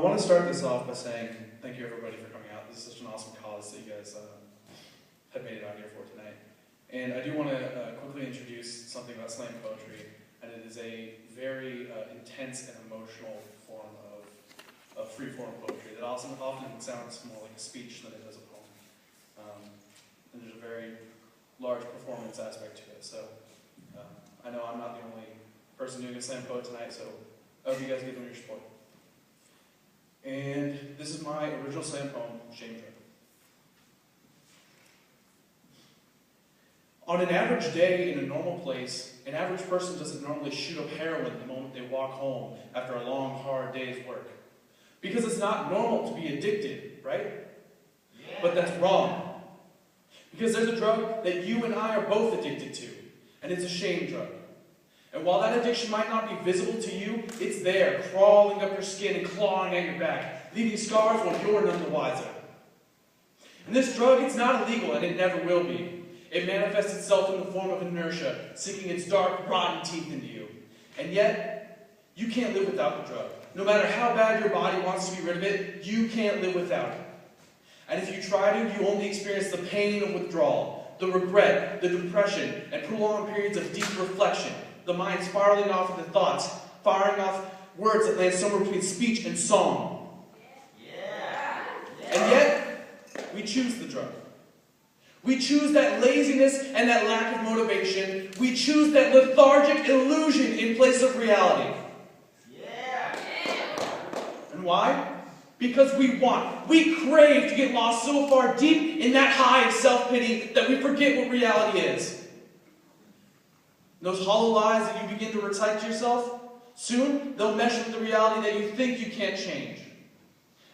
want to start this off by saying thank you everybody for coming out. This is such an awesome cause that you guys have made it out here for tonight. And I do want to quickly introduce something about slam poetry, and it is a very intense and emotional form of free-form poetry that often sounds more like a speech than it does a poem. And there's a very large performance aspect to it. So I know I'm not the only person doing a slam poet tonight, so I hope you guys give them your support. And this is my original slam poem, Shame Drug. On an average day in a normal place, an average person doesn't normally shoot up heroin the moment they walk home after a long, hard day's work. Because it's not normal to be addicted, right? Yeah. But that's wrong. Because there's a drug that you and I are both addicted to, and it's a shame drug. And while that addiction might not be visible to you, it's there, crawling up your skin and clawing at your back, leaving scars while you're none the wiser. And this drug, it's not illegal, and it never will be. It manifests itself in the form of inertia, sinking its dark, rotten teeth into you. And yet, you can't live without the drug. No matter how bad your body wants to be rid of it, you can't live without it. And if you try to, you only experience the pain of withdrawal, the regret, the depression, and prolonged periods of deep reflection, the mind spiraling off into thoughts, firing off words that land somewhere between speech and song. Yeah. And yet, we choose the drug. We choose that laziness and that lack of motivation. We choose that lethargic illusion in place of reality. Yeah. And why? Because we crave to get lost so far deep in that high of self-pity that we forget what reality is. Those hollow lies that you begin to recite to yourself, soon they'll mesh with the reality that you think you can't change.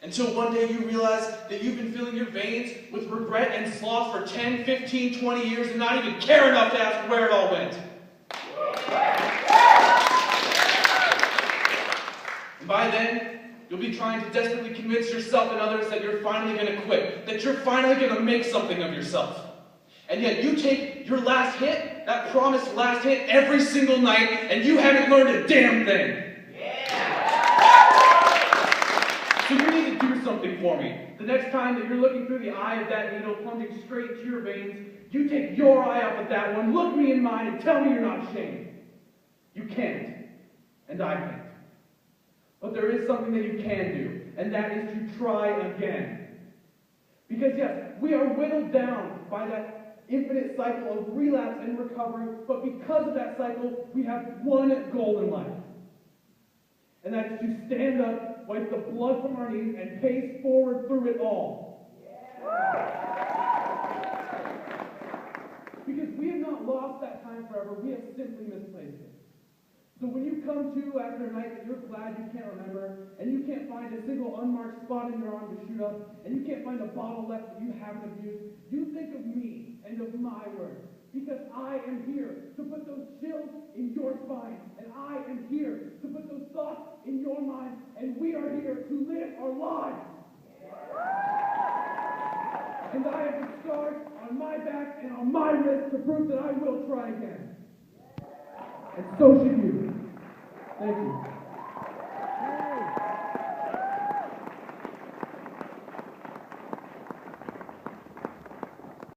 Until one day you realize that you've been filling your veins with regret and sloth for 10, 15, 20 years and not even care enough to ask where it all went. And by then, you'll be trying to desperately convince yourself and others that you're finally going to quit, that you're finally going to make something of yourself. And yet you take your last hit, that promised last hit, every single night, and you haven't learned a damn thing. So you need to do something for me. The next time that you're looking through the eye of that needle plunging straight into your veins, you take your eye off of that one, look me in mine, and tell me you're not ashamed. You can't. And I can't. But there is something that you can do, and that is to try again. Because yes, we are whittled down by that infinite cycle of relapse and recovery, but because of that cycle, we have one goal in life. And that is to stand up, wipe the blood from our knees, and pace forward through it all. Because we have not lost that time forever, we have simply misplaced it. So when you come to after a night that you're glad you can't remember, and you can't find a single unmarked spot in your arm to shoot up, and you can't find a bottle left that you haven't abused, you think of me and of my words. Because I am here to put those chills in your spine, and I am here to put those thoughts in your mind, and we are here to live our lives. And I have the scars on my back and on my wrist to prove that I will try again. And so should you. Thank you.